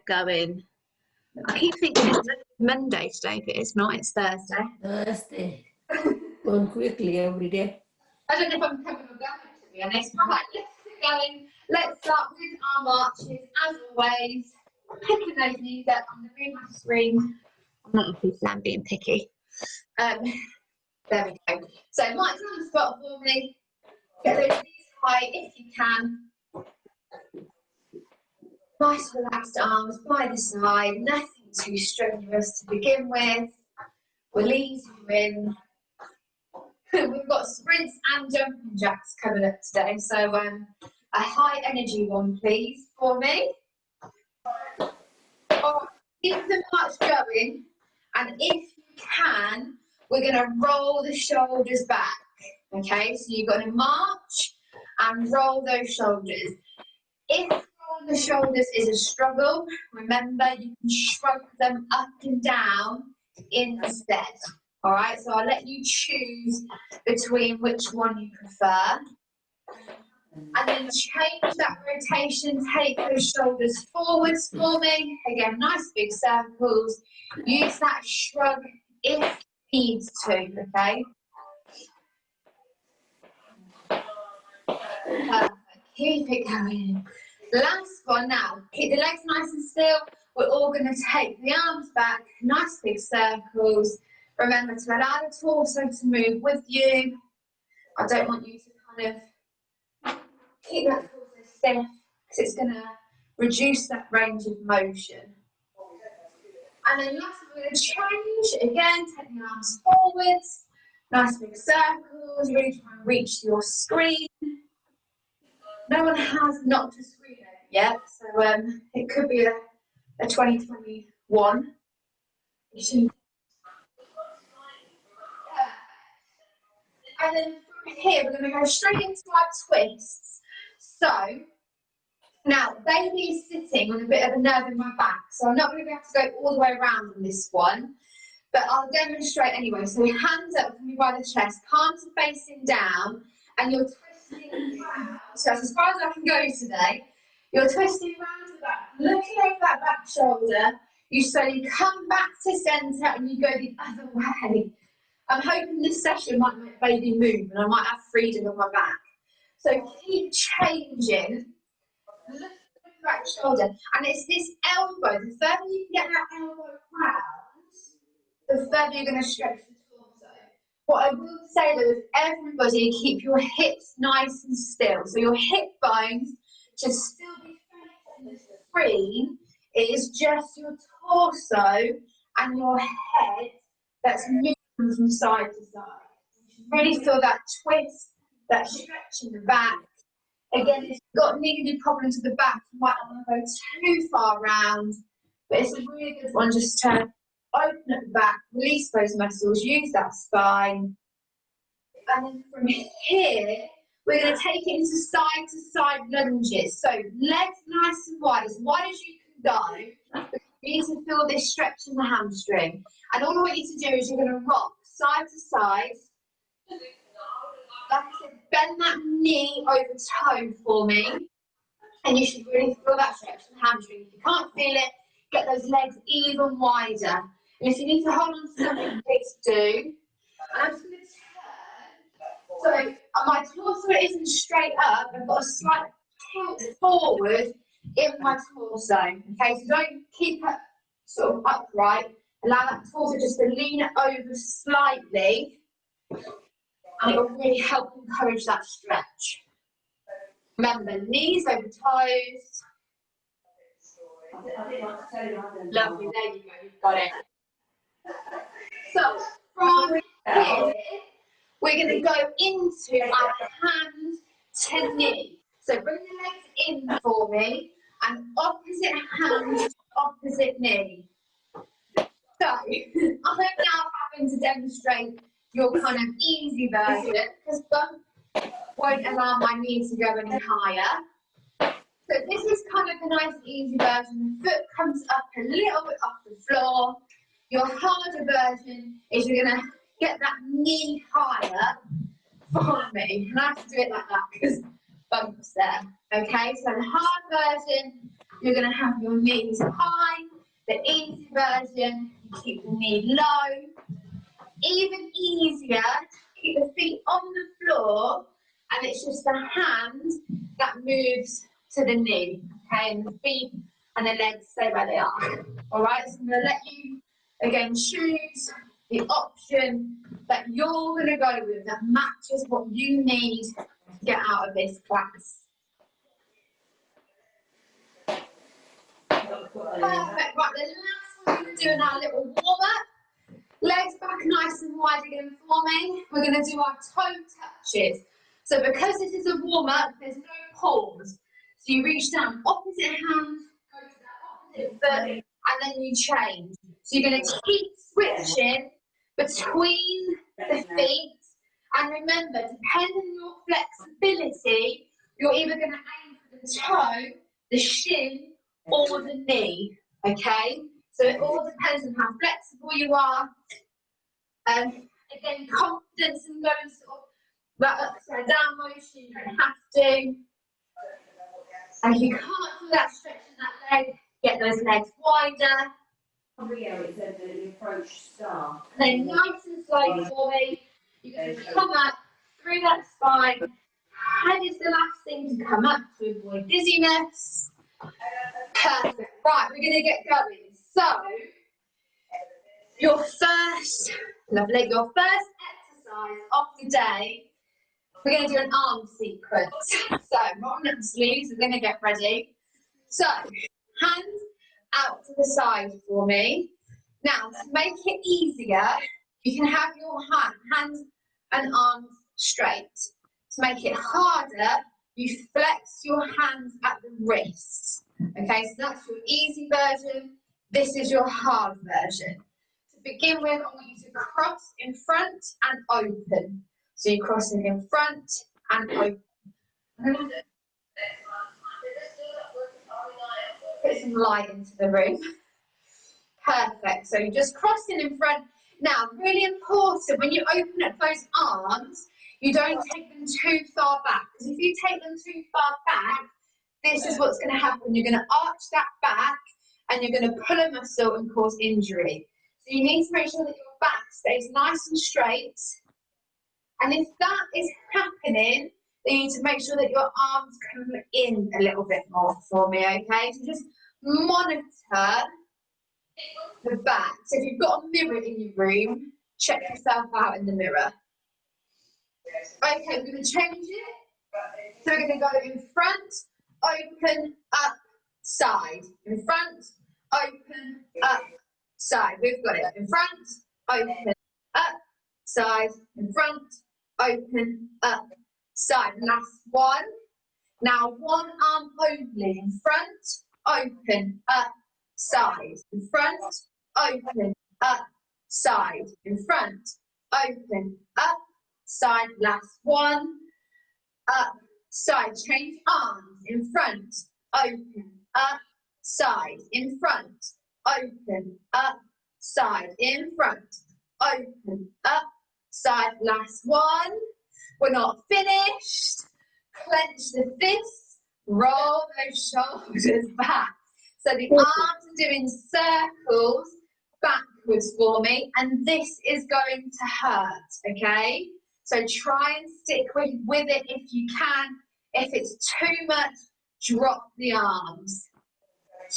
going. I keep thinking it's Monday today, but it's not, it's Thursday. Thursday. Going quickly every day. I don't know if I'm coming or going, to be honest. Right, let's get going. Let's start with our marches, as always. Picking those knees up. I'm going to move my screen. I'm not a piece, I'm being picky. There we go. So, Mike's on the spot for me. Get those knees high if you can. Nice relaxed arms by the side, nothing too strenuous to begin with. We'll ease you in. We've got sprints and jumping jacks coming up today, so a high energy one please for me. Alright, keep the march going, and if you can, we're going to roll the shoulders back. Okay, so you're going to march and roll those shoulders. If rolling the shoulders is a struggle, remember you can shrug them up and down instead. All right, so I'll let you choose between which one you prefer. And then change that rotation, take those shoulders forwards for me. Again, nice big circles. Use that shrug if you need to, okay? Perfect. Keep it going. Last one now. Keep the legs nice and still. We're all going to take the arms back, nice big circles. Remember to allow the torso to move with you. I don't want you to kind of keep that torso stiff because it's going to reduce that range of motion. And then last, we're going to change. Again, take the arms forwards. Nice big circles. Really try and reach your screen. No one has knocked a screen over yet, so it could be a 2021 issue. And then from here, we're going to go straight into our twists. So, now, baby is sitting on a bit of a nerve in my back, so I'm not going to be able to go all the way around on this one, but I'll demonstrate anyway. So, hands up for me by the chest, palms are facing down, and you're twisting around. So, that's as far as I can go today. You're twisting around the back, looking over that back shoulder. You slowly come back to centre, and you go the other way. I'm hoping this session might make baby move and I might have freedom on my back. So keep changing. Look at the back shoulder. And it's this elbow. The further you can get that elbow round, the further you're going to stretch the torso. What I will say though is everybody keep your hips nice and still. So your hip bones should still be facing the screen. It is just your torso and your head that's moving from side to side. You should really feel that twist, that stretch in the back. Again, if you've got niggly problems with the back, you might not want to go too far round, but it's a really good one just to open up the back, release those muscles, use that spine. And then from here, we're going to take it into side-to-side lunges. So legs nice and wide as you can go. You need to feel this stretch in the hamstring. And all I want you to do is you're going to rock side to side. Like I said, bend that knee over toe for me. And you should really feel that stretch in the hamstring. If you can't feel it, get those legs even wider. And if you need to hold on to something, please do. And I'm just going to turn. So my torso isn't straight up. I've got a slight tilt forward in my torso. Okay, so don't keep it sort of upright. Allow that torso just to lean over slightly, and it will really help encourage that stretch. Remember, knees over toes. Lovely, there you go, you've got it. So, from here, we're going to go into our hand to knee. So bring the legs in for me, and opposite hand to opposite knee. So, I'm now having to demonstrate your kind of easy version, because bump won't allow my knee to go any higher. So this is kind of the nice easy version. The foot comes up a little bit off the floor. Your harder version is you're going to get that knee higher for me. And I have to do it like that because bumps there. Okay, so the hard version, You're going to have your knees high. The easy version, you keep the knee low. Even easier, keep the feet on the floor, and it's just the hand that moves to the knee, okay? And the feet and the legs stay where they are. All right, so I'm going to let you, again, choose the option that you're going to go with that matches what you need to get out of this class. Perfect. Right, the last one we're doing our little warm-up. Legs back nice and wide again for me. We're going to do our toe touches. So because this is a warm-up, there's no pause. So you reach down, opposite hand, go to that opposite foot, and then you change. So you're going to keep switching between the feet. And remember, depending on your flexibility, you're either going to aim for the toe, the shin, or the knee, okay? So it all depends on how flexible you are. Again, confidence in going sort of that upside down motion, you don't have to. And if you can't do that, stretching that leg, get those legs wider. The approach star. And then nice and slow for me. You're going to come up through that spine. Head is the last thing to come up to avoid dizziness. Perfect. Right, we're going to get going. So, your first exercise of the day, we're going to do an arm sequence. So, roll up the sleeves, we're going to get ready. So, hands out to the side for me. Now, to make it easier, you can have your hands and arms straight. To make it harder, you flex your hands at the wrists. Okay, so that's your easy version. This is your hard version. To begin with, I want you to cross in front and open. So you're crossing in front and open. Put some light into the room. Perfect. So you're just crossing in front. Now, really important, when you open up those arms, you don't take them too far back. Because if you take them too far back, this is what's going to happen. You're going to arch that back and you're going to pull a muscle and cause injury. So you need to make sure that your back stays nice and straight. And if that is happening, then you need to make sure that your arms come in a little bit more for me, okay? So just monitor the back. So if you've got a mirror in your room, check yourself out in the mirror. Okay, we're going to change it. So we're going to go in front, open, up, side. In front, open, up, side. We've got it. In front, open, up, side. In front, open, up, side. Last one. Now one arm only. In front, open, up, side. In front, open, up, side. In front, open, up, side. Last one. Up, side. Change arms. In front, open, up, side. In front, open, up, side. In front, open, up, side. Last one. We're not finished. Clench the fists. Roll those shoulders back. So the arms are doing circles backwards for me, and this is going to hurt, okay? So try and stick with it if you can. If it's too much, drop the arms.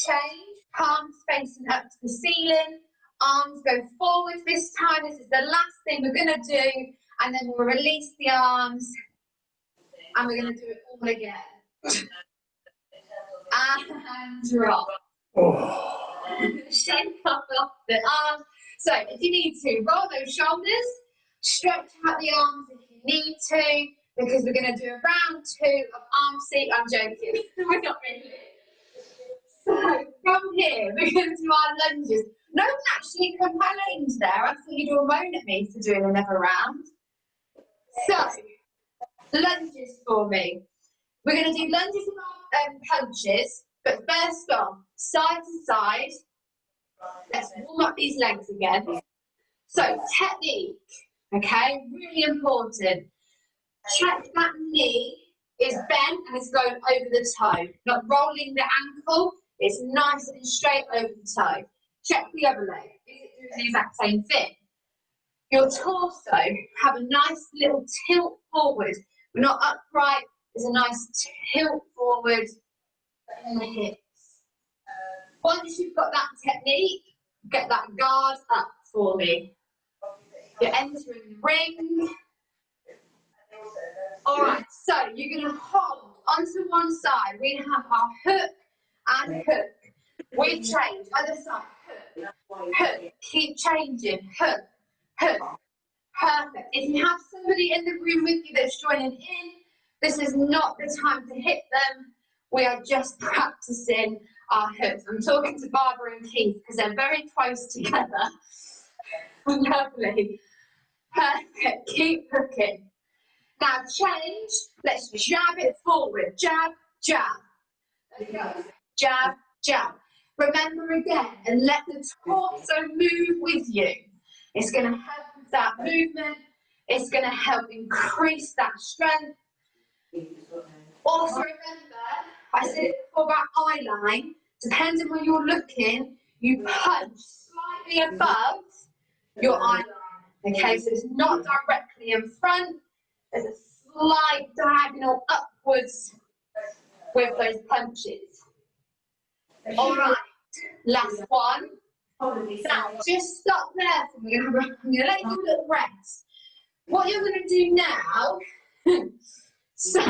Change, palms facing up to the ceiling. Arms go forward this time. This is the last thing we're going to do, and then we'll release the arms, and we're going to do it all again. And drop. Shin off the arms. So if you need to, roll those shoulders, stretch out the arms if you need to, because we're going to do a round 2 of arm seat. I'm joking, we're not really. So from here, we're going to do our lunges. No one actually complained there. I thought you'd all moan at me for doing another round. So, lunges for me. We're going to do lunges and punches, but first off, side to side. Let's warm up these legs again. So, technique, okay, really important. Check that knee is bent and it's going over the toe, not rolling the ankle. It's nice and straight over the toe. Check the other leg. Is it doing the exact same thing? Your torso, have a nice little tilt forward. We're not upright. There's a nice tilt forward in the hips. Once you've got that technique, get that guard up for me. You're entering the ring. All right, so you're going to hold onto one side. We're going to have our hook and hook. We change, other side, hook, hook. Keep changing, hook, hook. Perfect. If you have somebody in the room with you that's joining in, this is not the time to hit them. We are just practicing our hooks. I'm talking to Barbara and Keith because they're very close together. Lovely. Perfect. Keep hooking. Now change. Let's jab it forward. Jab, jab. There we go. Jab, jab. Remember again, and let the torso move with you. It's going to help with that movement. It's going to help increase that strength. Also remember, I said it before about eye line. Depending where you're looking, you punch slightly above your eye line. Okay, so it's not directly in front. There's a slight diagonal upwards with those punches. All right, last one. Now, just stop there for me. I'm going to let you do a little rest. What you're going to do now, so,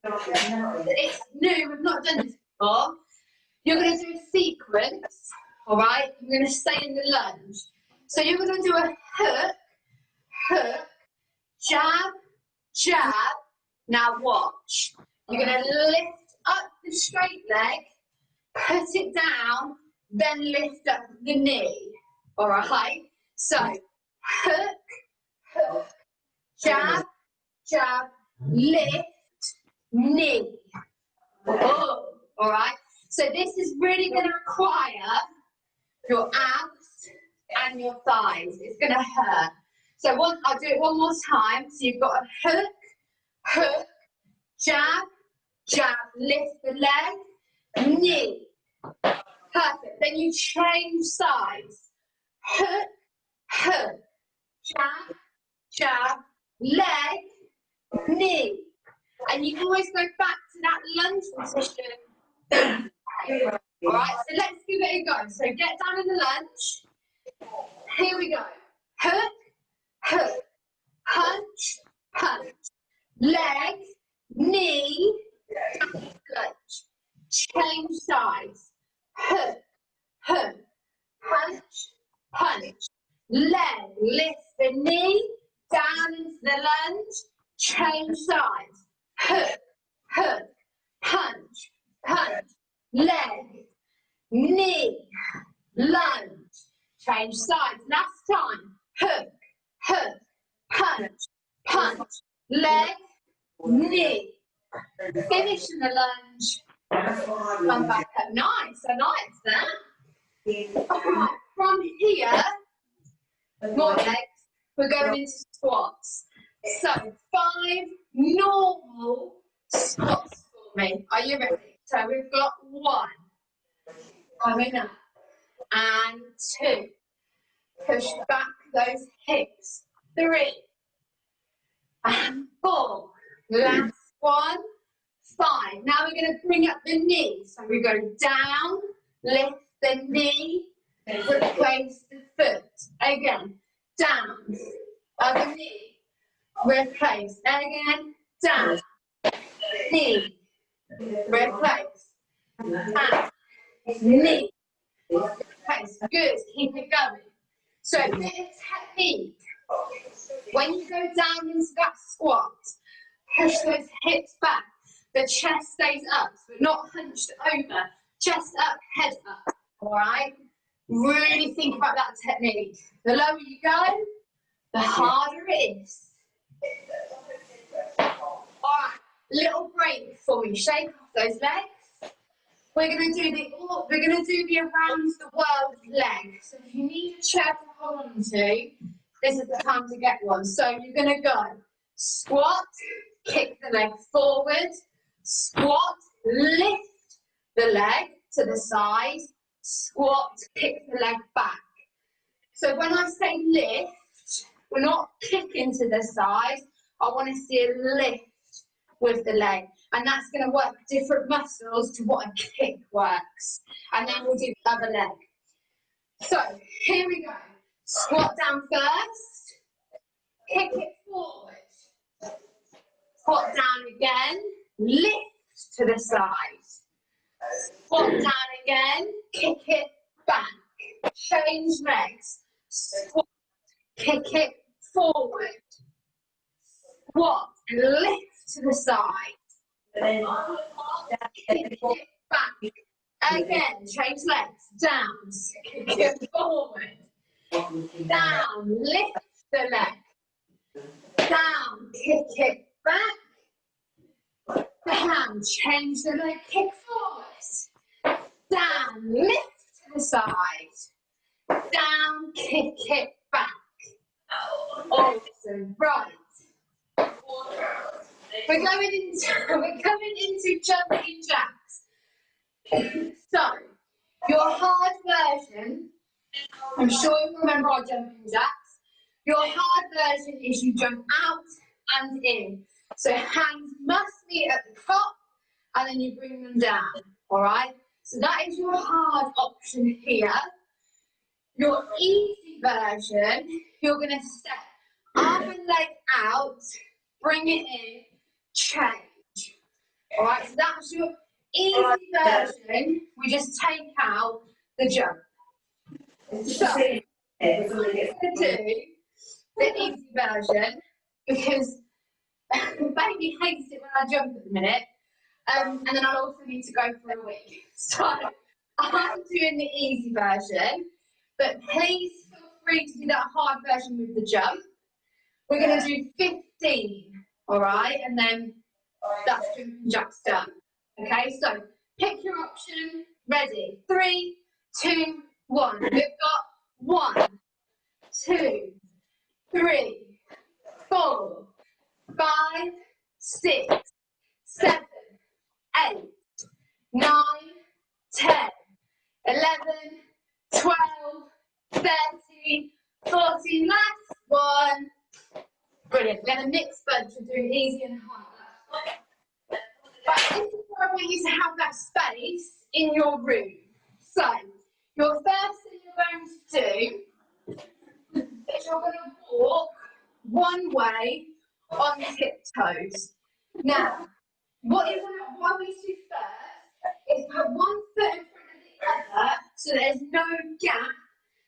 it's new, we've not done this before. You're going to do a sequence, all right? You're going to stay in the lunge. So you're going to do a hook, hook, jab, jab. Now watch. You're going to lift up the straight leg, put it down, then lift up the knee, all right? So, hook, hook, jab, jab, lift, knee. Oh, all right? So this is really going to require your abs and your thighs. It's going to hurt. So I'll do it one more time. So you've got a hook, hook, jab, jab, lift the leg, knee. Perfect. Then you change sides. Hook, hook, jab, jab, leg, knee. And you can always go back to that lunge position. All right, so let's give it a go. So get down in the lunge. Here we go. Hook, hook, punch, punch. Leg, knee, lunge. Change sides. Hook, hook, punch, punch. Leg, lift the knee, down into the lunge. Change sides. Hook, hook, punch, punch. Leg, knee, lunge. Change sides. Last time. Hook, hook, punch, punch. Leg, knee. Finish in the lunge. Come back up. Nice. I like that. All right. From here, more legs. We're going into squats. So 5 normal squats for me. Are you ready? So we've got 1. Coming up. And 2. Push back those hips. 3. And 4. Last one. 5. Now we're going to bring up the knee. So we go down, lift the knee, replace the foot. Again, down, other knee, replace. Again, down, knee, replace, down, knee, replace. Good, keep it going. So a bit of technique. When you go down into that squat, push those hips back. The chest stays up, so we're not hunched over. Chest up, head up, all right? Really think about that technique. The lower you go, the harder it is. All right, little break before we shake off those legs. We're gonna do the around the world leg. So if you need a chair to hold on to, this is the time to get one. So you're gonna go squat, kick the leg forward, squat, lift the leg, to the side, squat, kick the leg back. So when I say lift, we're not kicking to the side. I want to see a lift with the leg. And that's going to work different muscles to what a kick works. And then we'll do the other leg. So here we go. Squat down first. Kick it forward. Squat down again. Lift to the side. Squat down again. Kick it back. Change legs. Squat. Kick it forward. Squat. Lift to the side. Kick it back. Again, change legs. Down. Kick it forward. Down. Lift the leg. Down. Kick it back. Down. Change the leg. Kick forward. Down. Lift to the side. Down. Kick it back. Awesome. Right. We're going into jumping jacks. So, your hard version, I'm sure you remember our jumping jacks. Your hard version is you jump out and in. So hands must be at the top and then you bring them down. Alright? So that is your hard option here. Your easy version, you're going to step arm and leg out, bring it in, change. Alright, so that's your easy version. We just take out the jump. So, I'm going to do the easy version because baby hates it when I jump at the minute. And then I'll also need to go for a week. So, I'm doing the easy version. But please feel free to do that hard version with the jump. We're going to do 15, all right? And then that's jumping jacks done. Okay, so pick your option. Ready? 3, 2, 1. We've got 1, 2, 3, 4, 5, 6, 7, 8, 9, 10, 11, 12, 13, 14. Last one. Brilliant. We're going to mix bunch. We're doing easy and hard. But this is where I want you to have that space in your room. So, your first thing you're going to do is you're going to walk one way on tiptoes. Now, what we do first is put one foot in front of the other so there's no gap,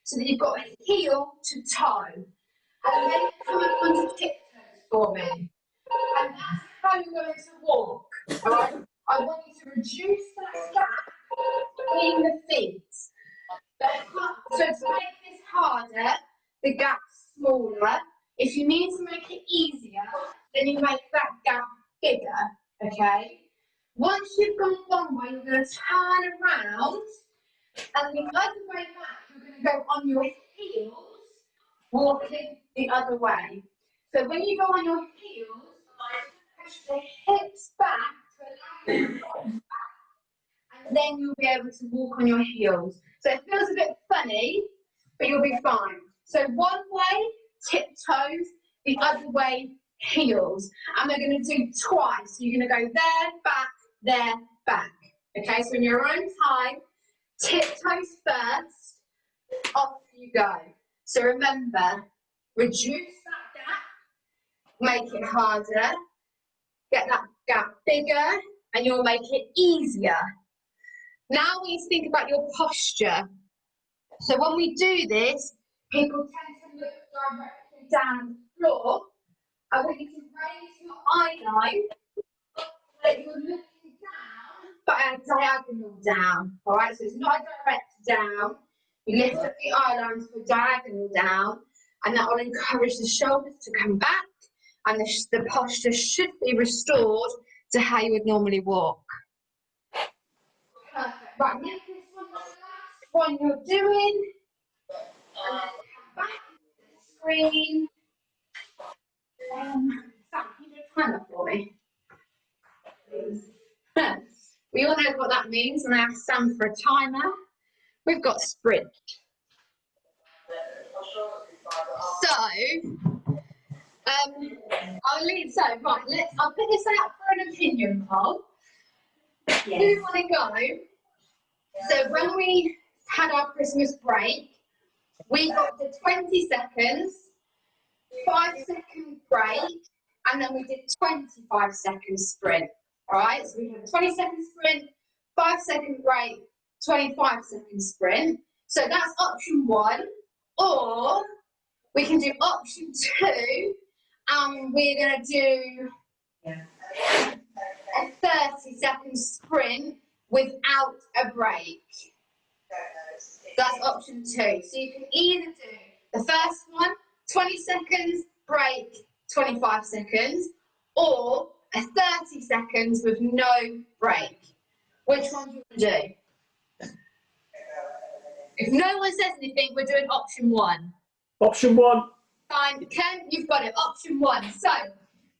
so that you've got a heel to toe. And then come up onto tiptoes for me. And that's how you're going to walk. Alright? I want you to reduce that gap between the feet. So to make this harder, the gap's smaller. If you need to make it easier, then you make that gap bigger. Okay? Once you've gone one way, you're going to turn around, and the other way back, you're going to go on your heels, walking the other way. So when you go on your heels, push the hips back to allow you to walk back, and then you'll be able to walk on your heels. So it feels a bit funny, but you'll be fine. So one way, tiptoes, the other way, heels. And we're going to do twice. So you're going to go there, back. Okay, so in your own time, tiptoes first, off you go. So remember, reduce that gap, make it harder, get that gap bigger, and you'll make it easier. Now we need to think about your posture. So when we do this, people tend to look directly down the floor. I want you to raise your eye line so that you're looking down, but at a diagonal down. All right, so it's not a direct down. You lift up the eye line to a diagonal down, and that will encourage the shoulders to come back, and the posture should be restored to how you would normally walk. Perfect. Right, make this one the last one you're doing, and then come back to the screen. Sam, can you do a timer for me? Please. We all know what that means when I ask Sam for a timer. We've got sprint. So, I'll leave, so, right, I'll put this out for an opinion poll. Yes. Who want to go? So when we had our Christmas break, we got the 20 seconds, 5-second break, and then we did 25-second sprint. All right, so we had a 20-second sprint, 5-second break, 25-second sprint. So that's option 1. Or we can do option 2, and we're going to do a 30-second sprint without a break. That's option 2. So you can either do the first one, 20 seconds, break, 25 seconds, or a 30 seconds with no break. Which one do you want to do? If no one says anything, we're doing option 1. Option 1. Fine, Ken, you've got it. Option 1. So,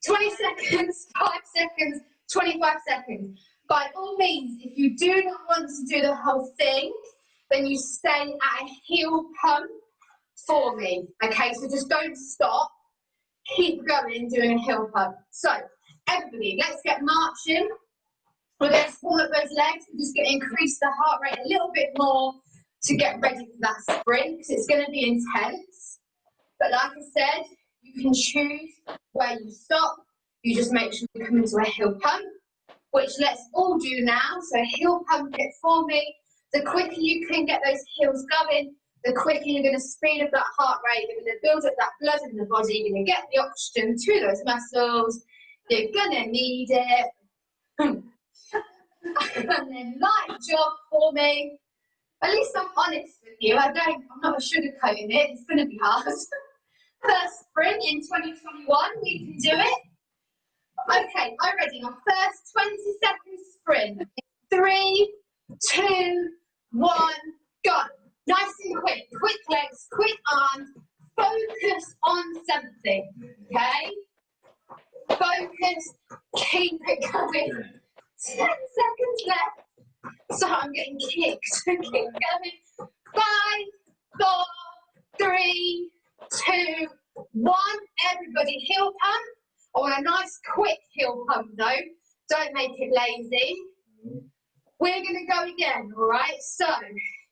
20 seconds, 5 seconds, 25 seconds. By all means, if you do not want to do the whole thing, then you stay at a heel pump for me. Okay, so just don't stop. Keep going, doing a heel pump. So, everybody, let's get marching. We're going to pull up those legs. We're just going to increase the heart rate a little bit more to get ready for that sprint, because it's going to be intense. But like I said, you can choose where you stop. You just make sure you come into a heel pump, which let's all do now. So heel pump it for me. The quicker you can get those heels going, the quicker you're going to speed up that heart rate. You're going to build up that blood in the body. You're going to get the oxygen to those muscles. You're going to need it. And then light jog for me. At least I'm honest with you. I'm not sugarcoating it. It's going to be hard. First sprint in 2021, we can do it. Okay, I'm ready. Our first 20-second sprint. 3, 2, 1, go. Nice and quick. Quick legs, quick arms. Focus on something, okay? Focus. Keep it going. 10 seconds left. So I'm getting kicked. Keep going. 5, 4, 3, 2, 1. Everybody heel pump. I want a nice quick heel pump though. Don't make it lazy. We're going to go again, all right? So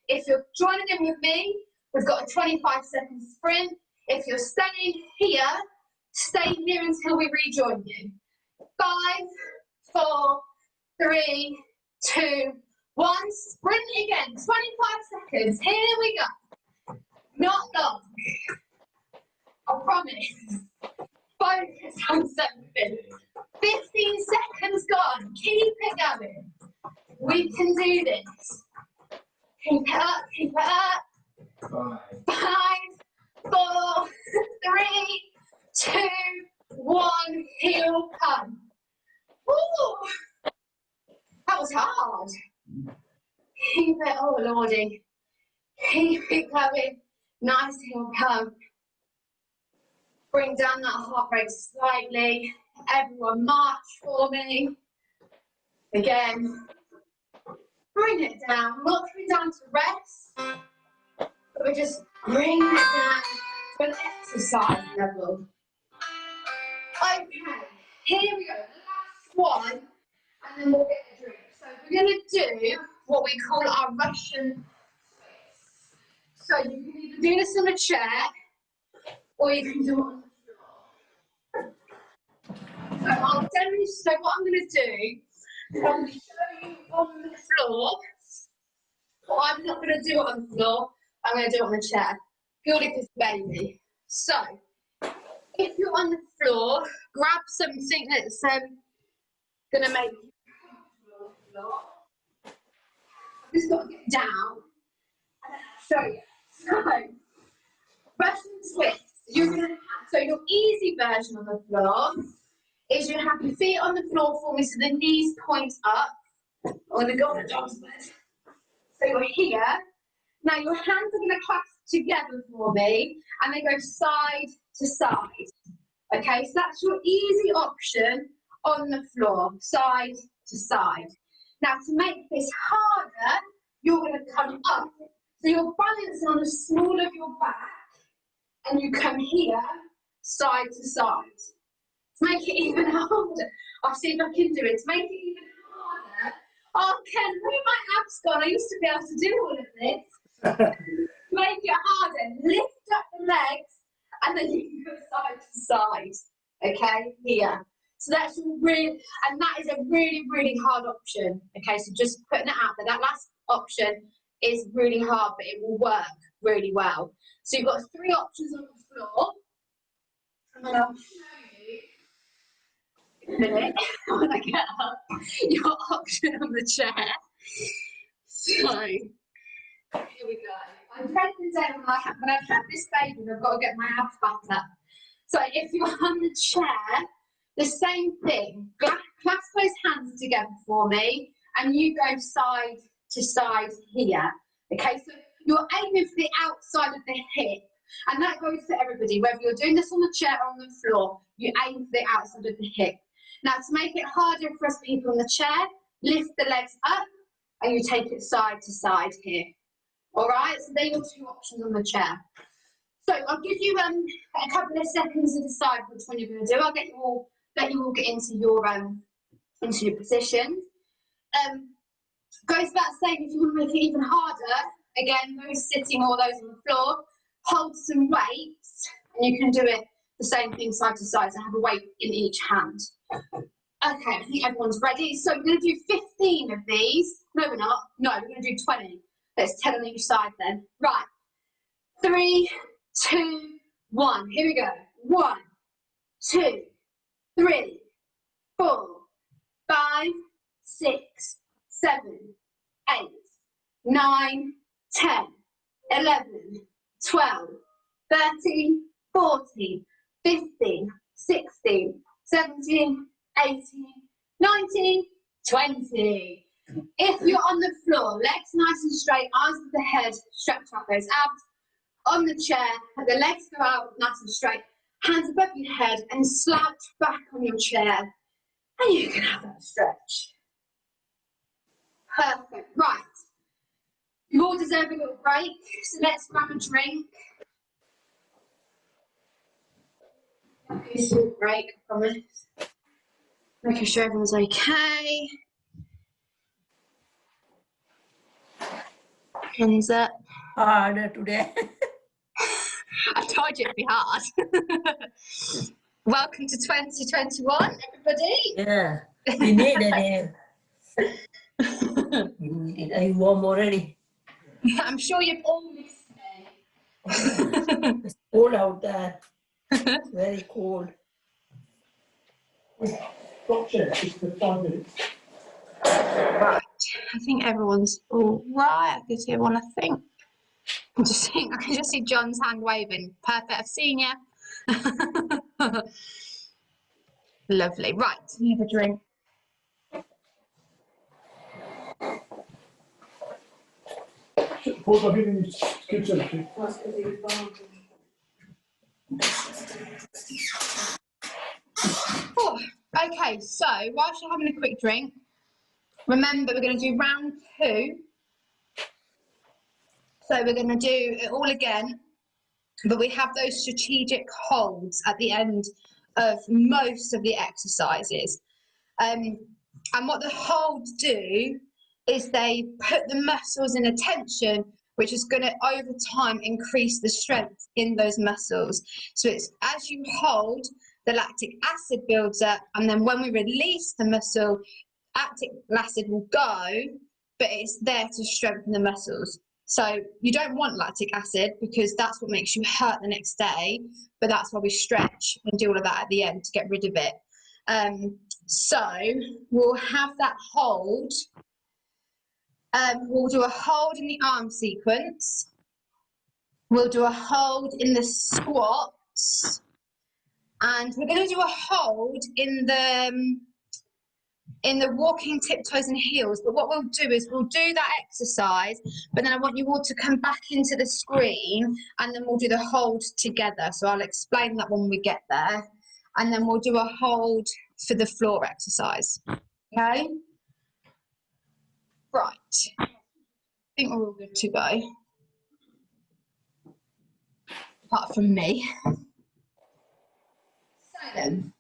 if you're joining in with me, we've got a 25-second sprint. If you're staying here, stay here until we rejoin you. 5, 4, 3, 2, 1. Sprint again. 25 seconds. Here we go. Not long. I promise. Focus on something. 15 seconds gone. Keep it going. We can do this. Keep it up, keep it up. 5, 4, 3, 2, 1. Heel pump. Ooh, that was hard. Keep it, oh lordy. Keep it going. Nice heel pump. Bring down that heart rate slightly. Everyone march for me. Again. Bring it down. We're not coming down to rest, but we're just bringing it down to an exercise level. Okay, here we go. The last one, and then we'll get a drink. So we're going to do what we call our Russian twist. So you can either do this on a chair, or you can do it on the floor. So I'll demonstrate what I'm going to do. I'm going to show you on the floor. But I'm not going to do it on the floor. I'm going to do it on the chair. Purely because baby. So, if you're on the floor, grab something that's going to make you comfortable on the floor. I've just got to get down and then I'll show you. So, Russian twist. You're going to have, so your easy version on the floor is you have your feet on the floor for me so the knees point up. I'm going to go on the dog's bed. So you're here. Now your hands are going to clasp together for me and they go side to side. Okay, so that's your easy option on the floor, side to side. Now to make this harder, you're going to come up. So you're balancing on the small of your back and you come here, side to side. To make it even harder, I'll see if I can do it. To make it even harder, oh Ken, where have my abs gone? I used to be able to do all of this. Make it harder, lift up the legs and then you can go side to side, okay, here. So that's really, and that is a really, really hard option, okay, so just putting it out there, that last option is really hard, but it will work really well. So you've got 3 options on the floor, and then I'll show you in a minute when I get up your option on the chair. So, here we go. I dread the day when I've had this baby and I've got to get my abs back up. So if you're on the chair, the same thing. Clasp those hands together for me and you go side to side here. Okay, so you're aiming for the outside of the hip, and that goes for everybody, whether you're doing this on the chair or on the floor, you aim for the outside of the hip. Now to make it harder for us people on the chair, lift the legs up and you take it side to side here. All right, so they're your 2 options on the chair. So I'll give you a couple of seconds to decide which one you're going to do. I'll let you all get into your positions. Goes without saying, if you want to make it even harder, again, those sitting or those on the floor, hold some weights, and you can do it the same thing side to side, so have a weight in each hand. Okay, I think everyone's ready. So we're going to do 15 of these. No, we're not. No, we're going to do 20. Let's 10 on each side then. Right. 3, 2, 1. Here we go. 1, 2, 3, 4, 5, 6, 7, 8, 9, 10, 11, 12, 13, 14, 15, 16, 17, 18, 19, 20. If you're on the floor, legs nice and straight, arms to the head, stretch out those abs. On the chair, the legs go out nice and straight, hands above your head and slouch back on your chair. And you can have that stretch. Perfect. Right. You all deserve a little break, so let's grab a drink. A short break, I promise. Making sure everyone's okay. Hands up. Harder today. I told you it'd be hard. Welcome to 2021, everybody. Yeah, we need it. Are you warm already? I'm sure you've all missed me. It's cold out there. It's very cold. Right, I think everyone's all right. I can see everyone, I think. I can just see John's hand waving. Perfect, I've seen you. Lovely. Right, have a drink. Oh, okay, so whilst you're having a quick drink, remember we're going to do round 2. So we're going to do it all again, but we have those strategic holds at the end of most of the exercises. And what the holds do is they put the muscles in a tension, which is going to, over time, increase the strength in those muscles. So it's as you hold, the lactic acid builds up, and then when we release the muscle, lactic acid will go, but it's there to strengthen the muscles. So you don't want lactic acid because that's what makes you hurt the next day, but that's why we stretch and do all of that at the end to get rid of it. So we'll have that hold. We'll do a hold in the arm sequence. We'll do a hold in the squats. And we're going to do a hold in the walking tiptoes and heels. But what we'll do is we'll do that exercise, but then I want you all to come back into the screen and then we'll do the hold together. So I'll explain that when we get there. And then we'll do a hold for the floor exercise. Okay? Right. I think we're all good to go. Apart from me. So then.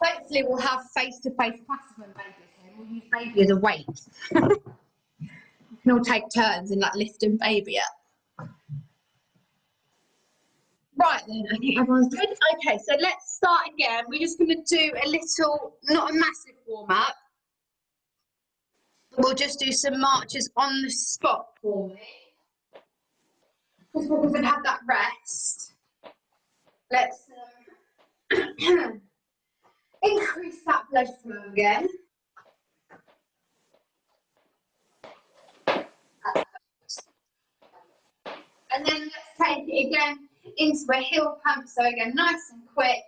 Hopefully we'll have face-to-face classes when baby's here. We'll use baby as a weight. We can all take turns in like lifting baby up. Right then, I think everyone's good. Okay, so let's start again. We're just going to do a little, not a massive warm-up. We'll just do some marches on the spot for me. Because we're going to have that rest. Let's increase that blood flow again. And then let's take it again into a heel pump. So again, nice and quick.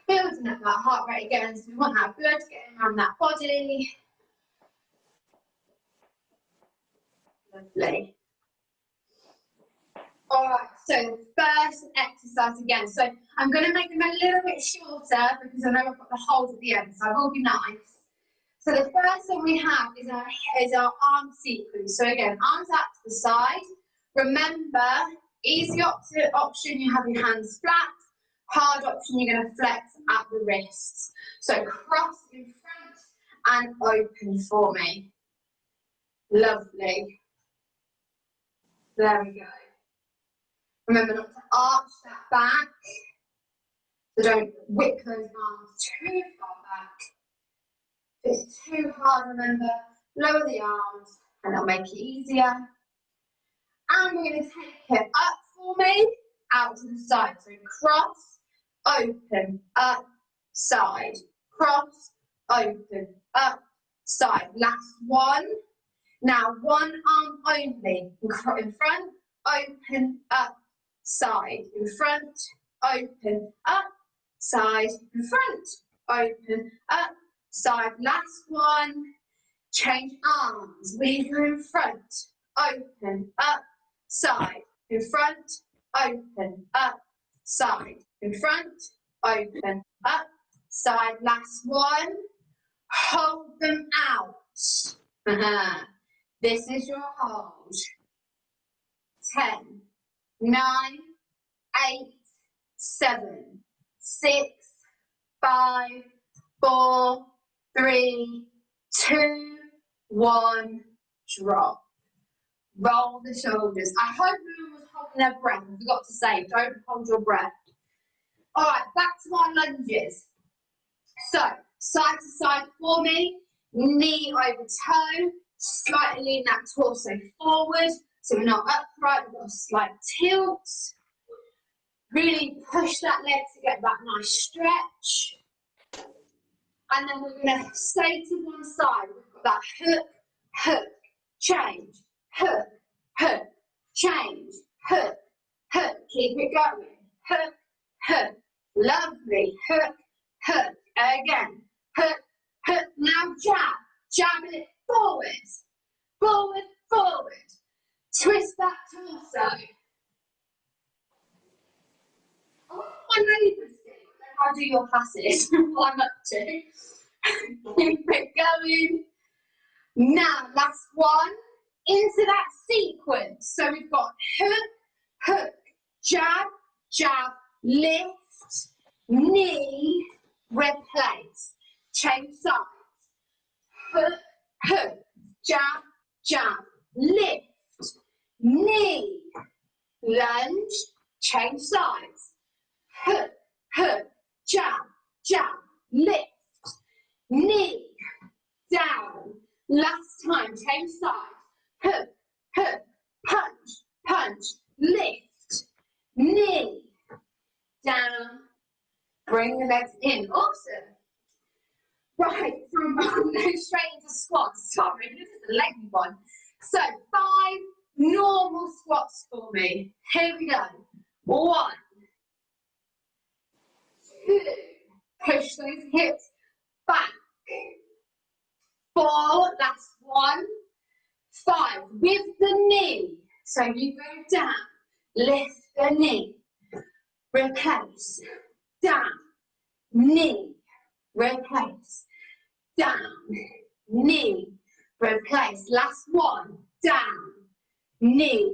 Building up that heart rate again. So we want that blood getting around that body. Lovely. All right, so first exercise again. So I'm going to make them a little bit shorter because I know I've got the hold at the end, so I will be nice. So the first one we have is our arm sequence. So again, arms out to the side. Remember, easy option, you have your hands flat. Hard option, you're going to flex at the wrists. So cross in front and open for me. Lovely. There we go. Remember not to arch that back. So don't whip those arms too far back. If it's too hard, remember, lower the arms and it'll make it easier. And we're going to take it up for me, out to the side. So cross, open, up, side. Cross, open, up, side. Last one. Now one arm only. In front, open, up, side. In front, open, up, side. In front, open, up, side. Last one. Change arms. We go in front, open, up, side. In front, open, up, side. In front, open, up, side. Last one. Hold them out. This is your hold. 10, 9, 8, 7, 6, 5, 4, 3, 2, 1, drop. Roll the shoulders. I hope no one was holding their breath. I forgot to say, don't hold your breath. All right, back to our lunges. So, side to side for me, knee over toe, slightly lean that torso forward, so we're not upright, we've got a slight tilt. Really push that leg to get that nice stretch. And then we're going to stay to one side. We've got that hook, hook, change, hook, hook, change, hook, hook. Keep it going. Hook, hook. Lovely. Hook, hook. Again. Hook, hook. Now jab. Jab it forward. Forward, forward. Twist that torso. I want my neighbours to how do your classes. What I'm up to. Keep it going. Now, last one. Into that sequence. So we've got hook, hook, jab, jab, lift, knee, replace. Change sides. Hook, hook, jab, jab, lift, knee, lunge, change sides. Hook, hook, jab, jab, lift, knee, down. Last time, change sides. Hook, hook, punch, punch, lift, knee, down. Bring the legs in. Awesome. Right, from straight into squats. Sorry, this is a leggy one. So 5 normal squats for me. Here we go. 1, 2, push those hips back. 4, last one. 5, with the knee. So you go down, lift the knee, replace, down, knee, replace, down, knee, replace. Last one, down, knee,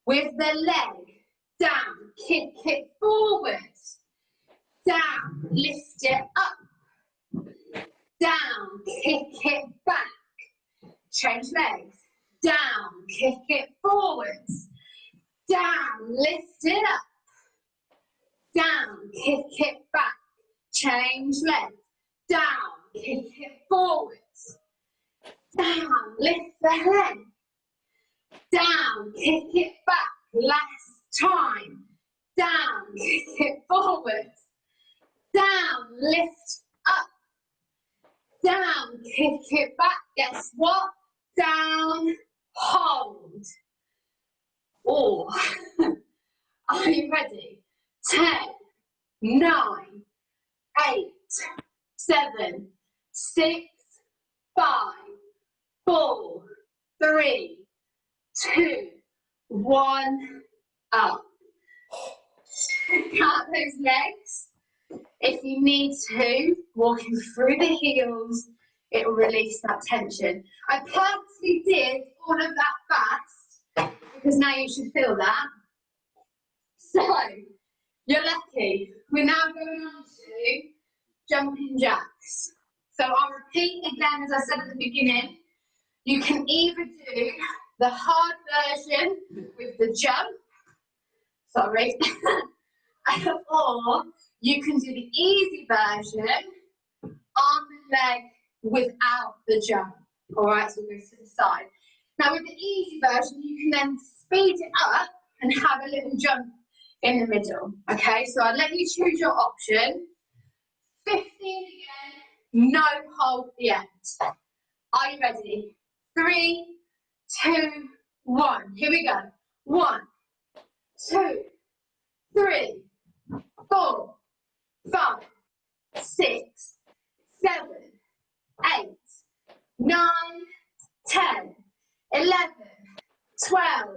with the leg, down, kick it forward, down, lift it up, down, kick it back, change legs, down, kick it forwards, down, lift it up, down, kick it back, change legs, down, kick it forwards, down, lift the leg, down, kick it back, last time, down, kick it forwards, down, lift up, down, kick it back, guess what? Down, hold. Oh, are you ready? 10, 9, 8, 7, 6, 5, 4, 3, 2, 1, up. Check out those legs. If you need to, walking through the heels, it will release that tension. I purposely did all of that fast because now you should feel that. So, you're lucky. We're now going on to jumping jacks. So I'll repeat again as I said at the beginning. You can either do the hard version with the jump, sorry, or you can do the easy version, arm and leg without the jump. All right, so we'll go to the side. Now with the easy version, you can then speed it up and have a little jump in the middle. Okay, so I'll let you choose your option. 15 again, no hold at the end. Are you ready? 3, 2, 1. Here we go. 1, 2, 3, 4, 5, 6, 7, 8, 9, 10, 11, 12,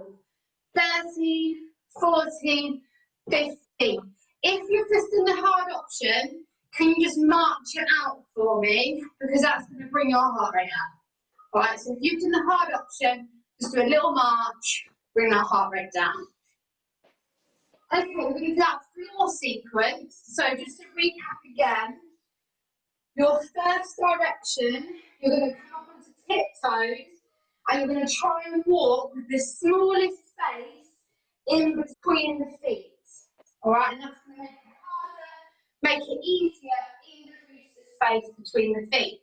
13, 14, 15. If you're just in the hard option, can you just march it out for me? Because that's going to bring your heart rate up. All right, so if you've done the hard option, just do a little march, bring that heart rate down. Okay, we're going to do that floor sequence. So just to recap again, your first direction, you're going to come up onto tiptoes, and you're going to try and walk with the smallest space in between the feet. All right, and that's going to make it harder, make it easier, increase the space between the feet.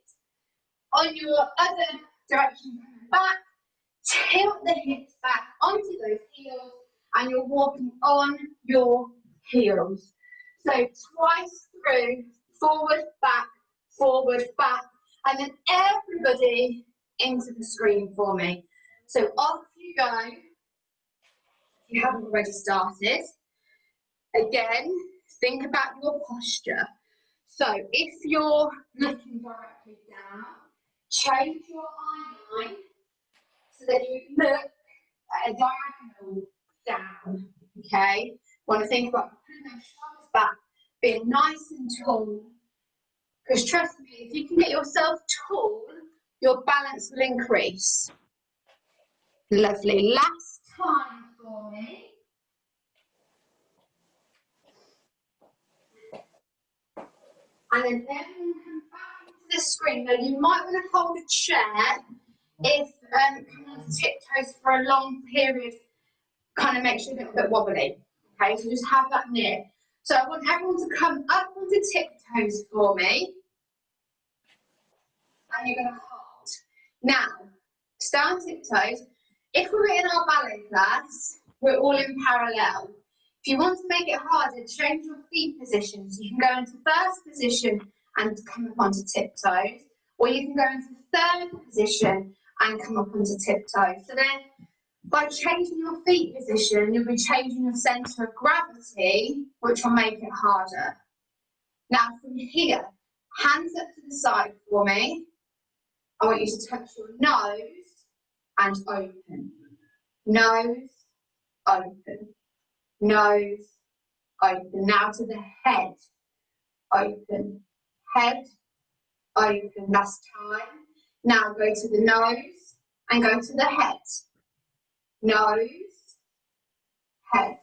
On your other direction, coming back, tilt the hips back onto those heels, and you're walking on your heels. So twice through, forward, back, and then everybody into the screen for me. So off you go, if you haven't already started. Again, think about your posture. So if you're looking directly down, change your eye line so that you look at a diagonal down, okay? Want to think about putting those shoulders back, being nice and tall, because trust me, if you can get yourself tall, your balance will increase. Lovely. Last time for me. And then everyone come back into the screen. Now you might want to hold a chair if coming onto tiptoes for a long period kind of makes you a little bit wobbly. Okay, so just have that near. So I want everyone to come up onto tiptoes for me. And you're going to hold. Now, stay on tiptoes. If we were in our ballet class, we're all in parallel. If you want to make it harder, change your feet position. So you can go into first position and come up onto tiptoes, or you can go into third position and come up onto tiptoes. So then, by changing your feet position, you'll be changing your centre of gravity, which will make it harder. Now from here, hands up to the side for me. I want you to touch your nose and open. Nose, open. Nose, open. Now to the head. Open. Head, open, that's time. Now go to the nose and go to the head. Nose, head.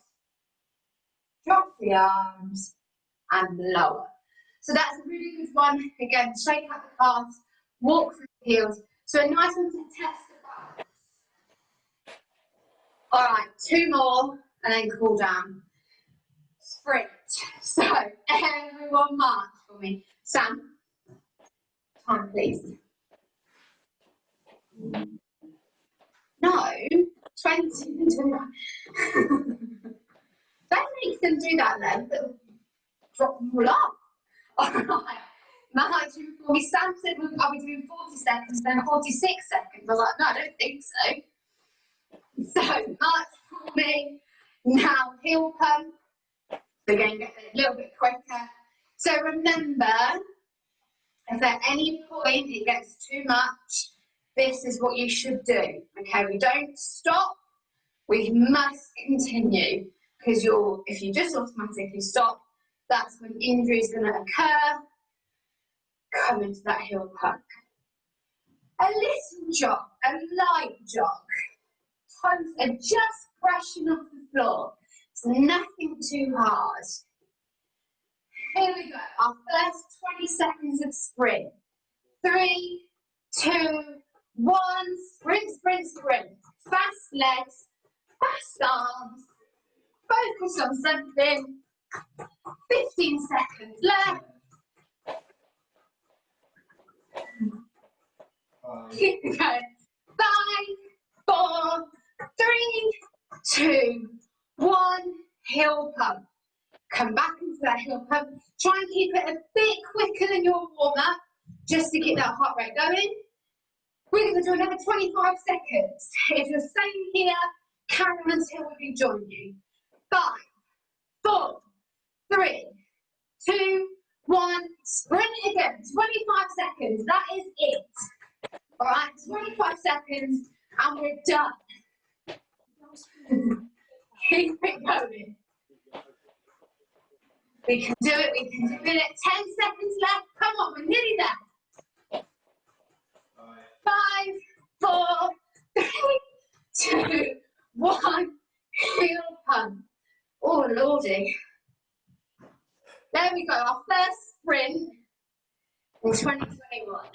Drop the arms and lower. So that's a really good one. Again, shake out the calves, walk through the heels. So a nice one to test the balance. All right, 2 more and then cool down. Sprint. So everyone march for me. Sam, time please. No, 20. Don't make them do that then. Drop them all off. All right. March for me. Sam said I'll be doing 40 seconds, then 46 seconds. I was like, no, I don't think so. So march for me. Now heel pump. So again, get it a little bit quicker. So remember, if at any point it gets too much, this is what you should do. Okay, we don't stop. We must continue because if you just automatically stop, that's when injury is going to occur. Come into that heel pump. A little jog, a light jog. Toes are just brushing off the floor. It's nothing too hard. Here we go. Our first 20 seconds of sprint. 3, 2, 1. Sprint, sprint, sprint. Fast legs, fast arms. Focus on something. 15 seconds left. Keep going. 5, 4, 3, 2, 1. Heel pump. Come back into that heel pump. Try and keep it a bit quicker than your warm-up, just to get that heart rate going. We're going to do another 25 seconds. If you're staying here, carry on until we join you. 5, 4, 3, 2, 1. Sprint again. 25 seconds. That is it. All right, 25 seconds, and we're done. Keep it going. We can do it, we can do it. 10 seconds left. Come on, we're nearly there. 5, 4, 3, 2, 1. Heel pump. Oh, lordy. There we go, our first sprint in 2021.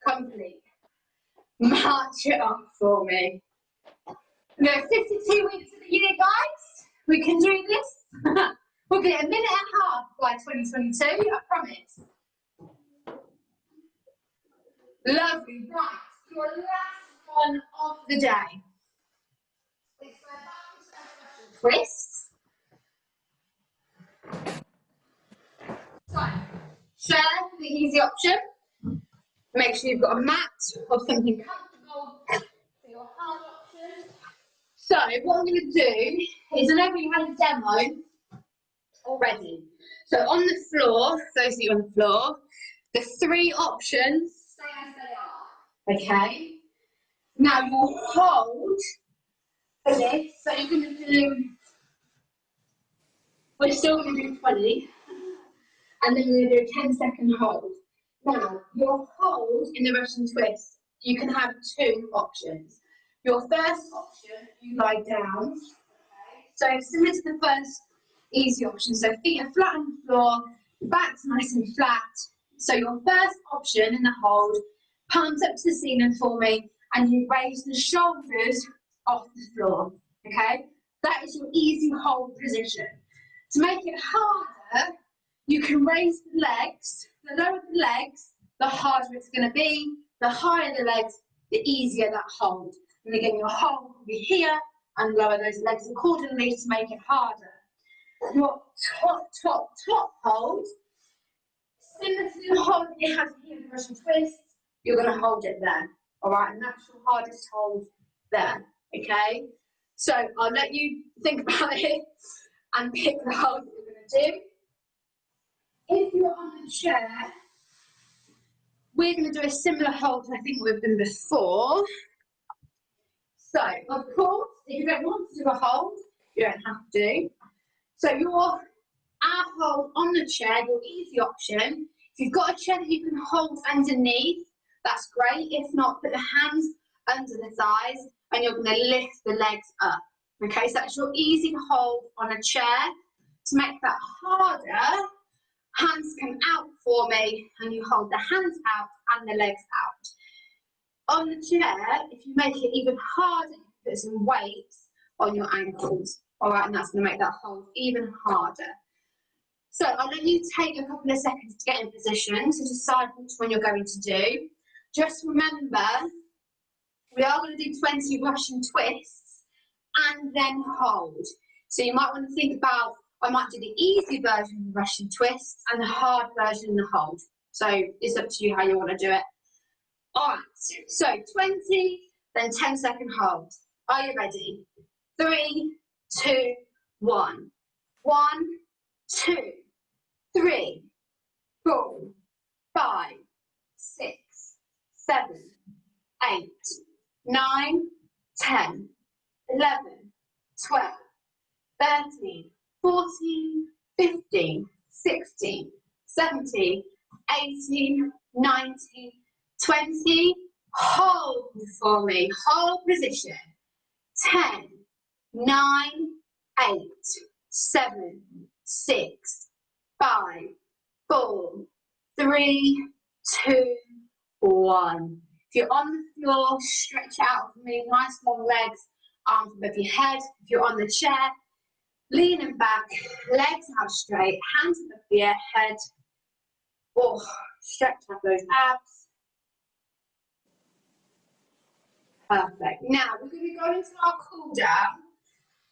Complete. March it off for me. There are 52 weeks of the year, guys. We can do this. We'll get a minute and a half by 2022, I promise. Lovely, right. Your last one of the day. It's a twist. So, chair, the easy option. Make sure you've got a mat or something comfortable for your hard option. So, what I'm going to do is, I know we had a demo already. So, on the floor, those of you on the floor, the 3 options stay as they are. Okay? Now, you'll hold for this. So, you're going to do, we're still going to do 20, and then we're going to do a 10-second hold. Now, your hold in the Russian twist, you can have 2 options. Your first option, you lie down. Okay. So similar to the first easy option. So feet are flat on the floor, back's nice and flat. So your first option in the hold, palms up to the ceiling for me, and you raise the shoulders off the floor. Okay? That is your easy hold position. To make it harder, you can raise the legs. The lower the legs, the harder it's going to be. The higher the legs, the easier that hold. And again, your hold will be here, and lower those legs accordingly to make it harder. Your top hold, similar to the hold that you have here in the Russian twist, you're going to hold it there. All right, and that's your hardest hold there. Okay? So I'll let you think about it and pick the hold that you're going to do. If you're on the chair, we're going to do a similar hold to I think we've done before. So, of course, if you don't want to do a hold, you don't have to. So our hold on the chair, your easy option, if you've got a chair that you can hold underneath, that's great. If not, put the hands under the thighs and you're going to lift the legs up. Okay, so that's your easy hold on a chair. To make that harder, hands come out for me and you hold the hands out and the legs out. On the chair, if you make it even harder, you put some weights on your ankles. All right, and that's going to make that hold even harder. So I'll let you take a couple of seconds to get in position to decide which one you're going to do. Just remember, we are going to do 20 Russian twists and then hold. So you might want to think about, I might do the easy version of the Russian twists and the hard version in the hold. So it's up to you how you want to do it. All right, so 20, then 10-second hold. Are you ready? 3, 2, 1. 1, 2, 3, 4, 5, 6, 7, 8, 9, 10, 11, 12, 13, 14, 15, 16, 17, 18, 19, 20. Hold for me. Hold position. 10, 9, 8, 7, 6, 5, 4, 3, 2, 1. If you're on the floor, stretch out for me. Nice long legs, arms above your head. If you're on the chair, leaning back, legs out straight, hands above your head. Oh, stretch out those abs. Perfect. Now we're going to go into our cool down.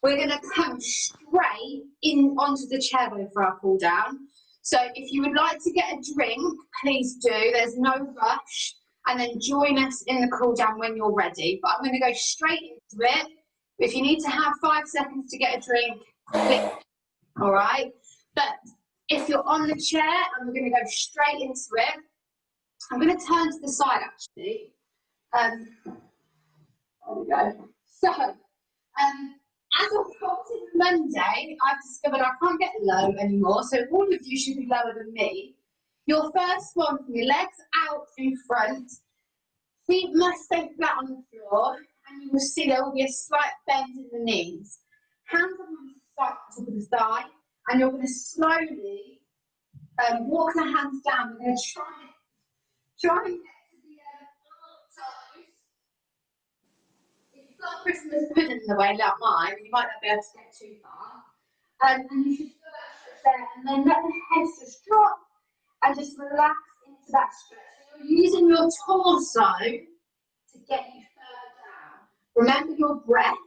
We're going to come straight in onto the chair for our cool down. So if you would like to get a drink, please do. There's no rush. And then join us in the cool down when you're ready. But I'm going to go straight into it. If you need to have 5 seconds to get a drink, click. All right. But if you're on the chair, and we're going to go straight into it. I'm going to turn to the side actually. There we go. So, as of Monday, I've discovered I can't get low anymore, so all of you should be lower than me. Your first one, from your legs out in front, feet must stay flat on the floor, and you will see there will be a slight bend in the knees. Hands on the top of the thigh, and you're going to slowly walk the hands down. We're going to try and get to the toes. If you've got a Christmas pudding in the way, like mine, you might not be able to get too far. And you should feel that stretch there, and then let the head just drop and just relax into that stretch. So you're using your torso to get you further down. Remember your breath.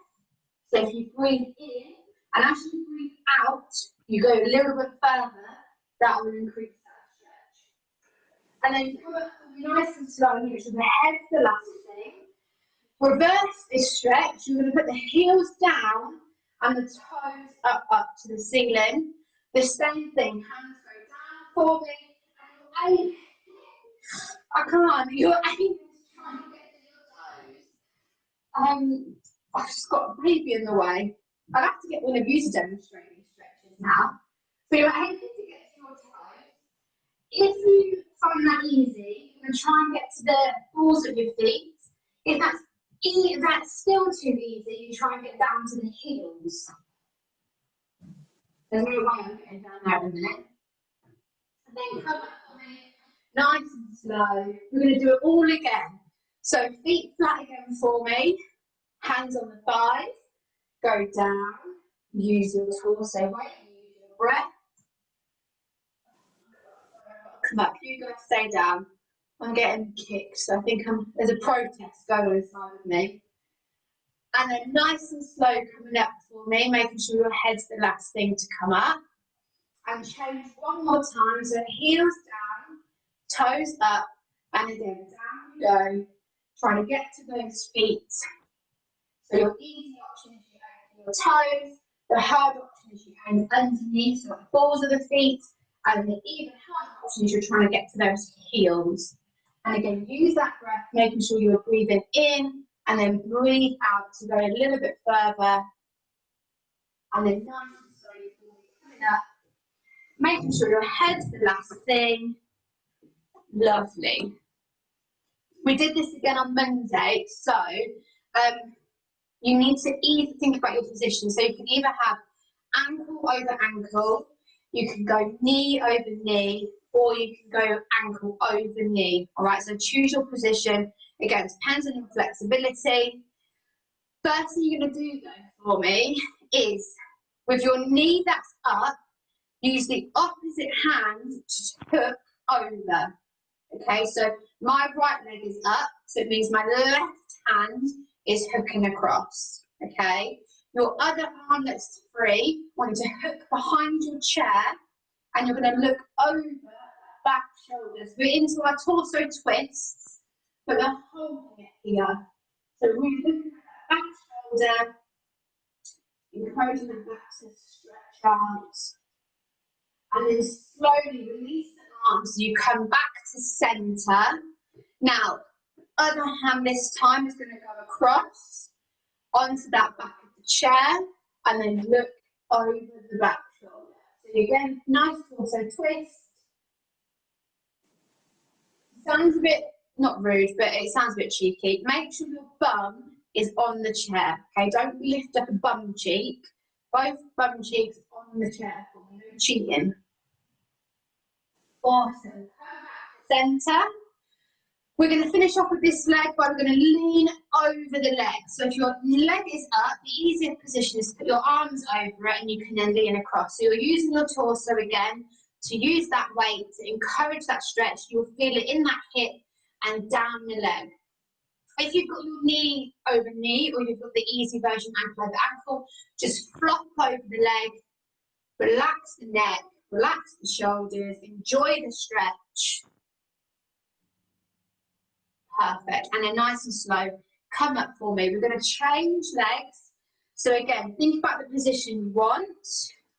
So if you breathe in, and as you breathe out, you go a little bit further, that will increase that stretch. And then come up nice and slow here, so the head's the last thing. Reverse this stretch, you're going to put the heels down and the toes up to the ceiling. The same thing, hands go down for me, and you're aiming, I can't, you're aiming to try and get to your toes. I've just got a baby in the way. I'll have to get one of you to demonstrate these stretches now. So you're aiming to get to your toes. If you find that easy, you're going to try and get to the balls of your feet. If that's still too easy, you try and get down to the heels. There's no way I'm getting down there in a minute. And then come up for me, nice and slow. We're going to do it all again. So feet flat again for me, hands on the thighs, go down, use your torso weight, use your breath. Come up, you guys stay down. I'm getting kicked, so I think there's a protest going inside of me. And then nice and slow coming up for me, making sure your head's the last thing to come up. And change one more time, so heels down, toes up, and again, down you go, trying to get to those feet. So your easy option is you aim for your toes, the hard option is you aim underneath, so the balls of the feet, and the even harder option is you're trying to get to those heels. And again, use that breath, making sure you're breathing in, and then breathe out to go a little bit further. And then nice and slowly coming up, making sure your head's the last thing. Lovely. We did this again on Monday, so you need to either think about your position. So you can either have ankle over ankle, you can go knee over knee, or you can go ankle over knee. All right, so choose your position. Again, it depends on your flexibility. First thing you're going to do though for me is with your knee that's up, use the opposite hand to hook over. Okay, so my right leg is up, so it means my left hand is hooking across. Okay, your other arm that's free, I want you to hook behind your chair, and you're going to look over back shoulders. We're into our torso twists, but we're holding it here. So we're looking at that back shoulder, encouraging the back to stretch out, and then slowly release the arms. You come back to centre. Now, other hand this time is going to go across onto that back of the chair, and then look over the back shoulder. So again, nice torso twist. Sounds a bit, not rude, but it sounds a bit cheeky. Make sure your bum is on the chair, okay? Don't lift up a bum cheek. Both bum cheeks on the chair for me, no cheating. Awesome. Come back to centre. We're going to finish off with this leg, but we're going to lean over the leg. So if your leg is up, the easiest position is to put your arms over it, and you can then lean across. So you're using your torso again to use that weight to encourage that stretch. You'll feel it in that hip and down the leg. If you've got your knee over knee, or you've got the easy version ankle over ankle, just flop over the leg, relax the neck, relax the shoulders, enjoy the stretch. Perfect. And then nice and slow, come up for me. We're going to change legs. So again, think about the position you want.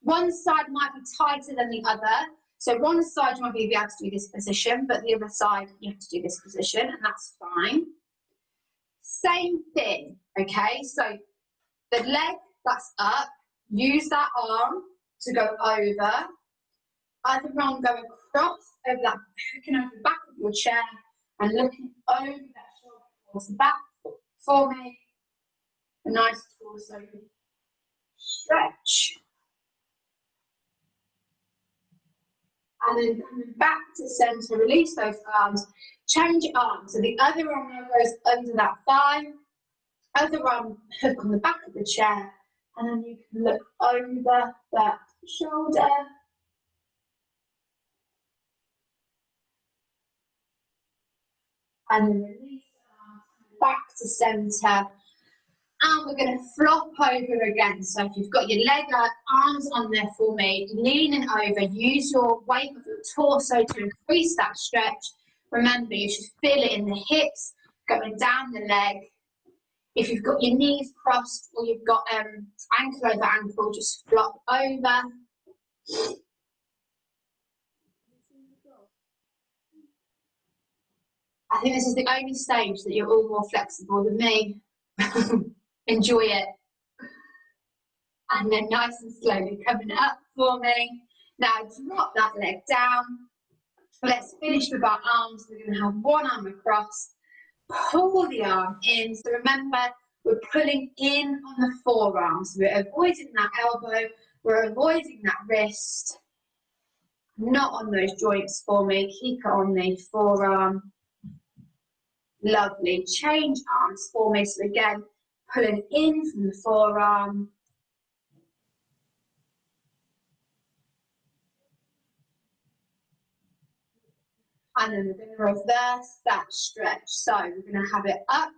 One side might be tighter than the other. So one side you might be able to do this position, but the other side you have to do this position, and that's fine. Same thing, okay? So the leg that's up, use that arm to go over. Other arm go across over that, hooking over the back of your chair and looking over that shoulder towards the back for me. A nice torso stretch. And then coming back to centre, release those arms, change arms. So the other arm now goes under that thigh, other arm hook on the back of the chair, and then you can look over that shoulder. And then release the arms, back to centre. And we're going to flop over again. So if you've got your leg up, arms on there for me, leaning over, use your weight of your torso to increase that stretch. Remember, you should feel it in the hips, going down the leg. If you've got your knees crossed or you've got ankle over ankle, just flop over. I think this is the only stage that you're all more flexible than me. Enjoy it. And then nice and slowly coming up for me. Now drop that leg down. Let's finish with our arms. We're going to have one arm across. Pull the arm in. So remember, we're pulling in on the forearms. We're avoiding that elbow. We're avoiding that wrist. Not on those joints for me. Keep it on the forearm. Lovely. Change arms for me. So again, pulling in from the forearm. And then we're going to reverse that stretch. So we're going to have it up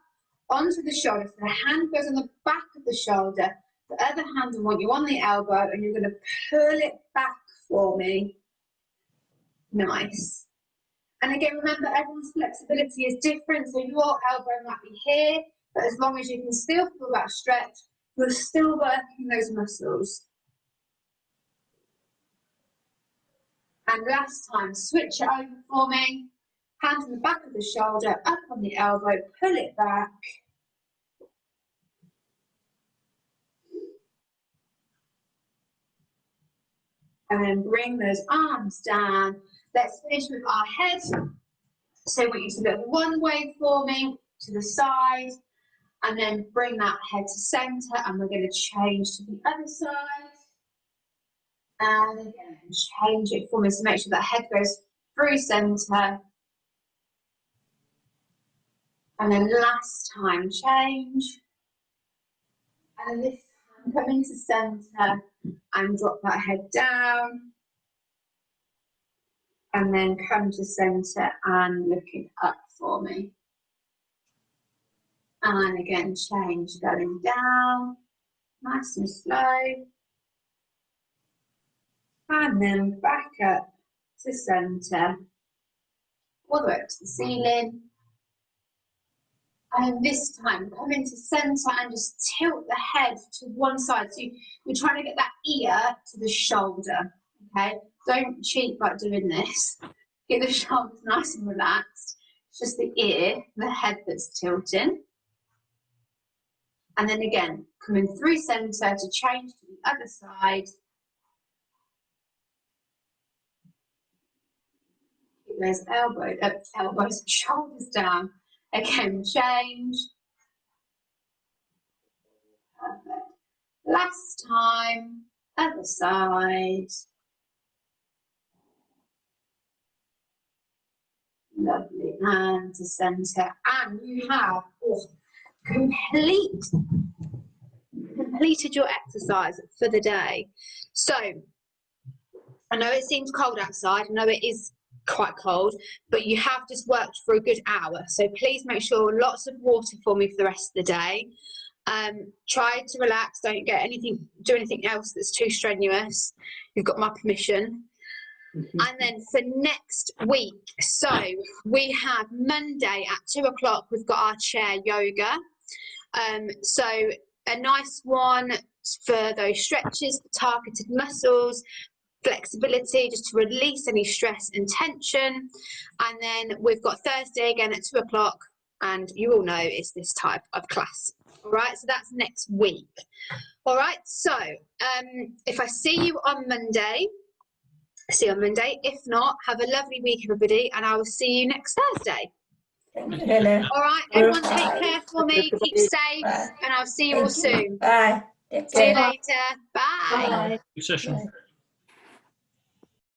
onto the shoulder. So the hand goes on the back of the shoulder. The other hand I want you on the elbow, and you're going to pull it back for me. Nice. And again, remember, everyone's flexibility is different. So your elbow might be here, but as long as you can still feel that stretch, you're still working those muscles. And last time, switch it over for me. Hand on the back of the shoulder, up on the elbow, pull it back. And then bring those arms down. Let's finish with our head. So I want you to look one way for me, to the side, and then bring that head to centre, and we're going to change to the other side. And again, change it for me, so make sure that head goes through centre. And then last time, change. And this time, come into centre and drop that head down. And then come to centre and looking up for me. And again, change, going down, nice and slow. And then back up to centre, all the way up to the ceiling. And this time, come into centre and just tilt the head to one side. So you're trying to get that ear to the shoulder, okay? Don't cheat by doing this. Get the shoulders nice and relaxed. It's just the ear, the head that's tilting. And then again, coming through centre to change to the other side. Keep those elbows and shoulders down. Again, change. Perfect. Last time, other side. Lovely. And to centre. And you have completed your exercise for the day. So, I know it seems cold outside. I know it is quite cold, but you have just worked for a good hour. So please make sure lots of water for me for the rest of the day. Try to relax. Don't do anything else that's too strenuous. You've got my permission. And then for next week, so we have Monday at 2 o'clock, we've got our chair yoga. So a nice one for those stretches, targeted muscles, flexibility, just to release any stress and tension. And then we've got Thursday again at 2 o'clock, and you all know it's this type of class. All right, so that's next week. All right, so if I see you on Monday, If not, have a lovely week, everybody, and I will see you next Thursday. Thank you, Helen. All right, everyone take care for me, keep safe, and I'll see you all soon. Bye. See you later. Bye. Bye. Good session. Bye.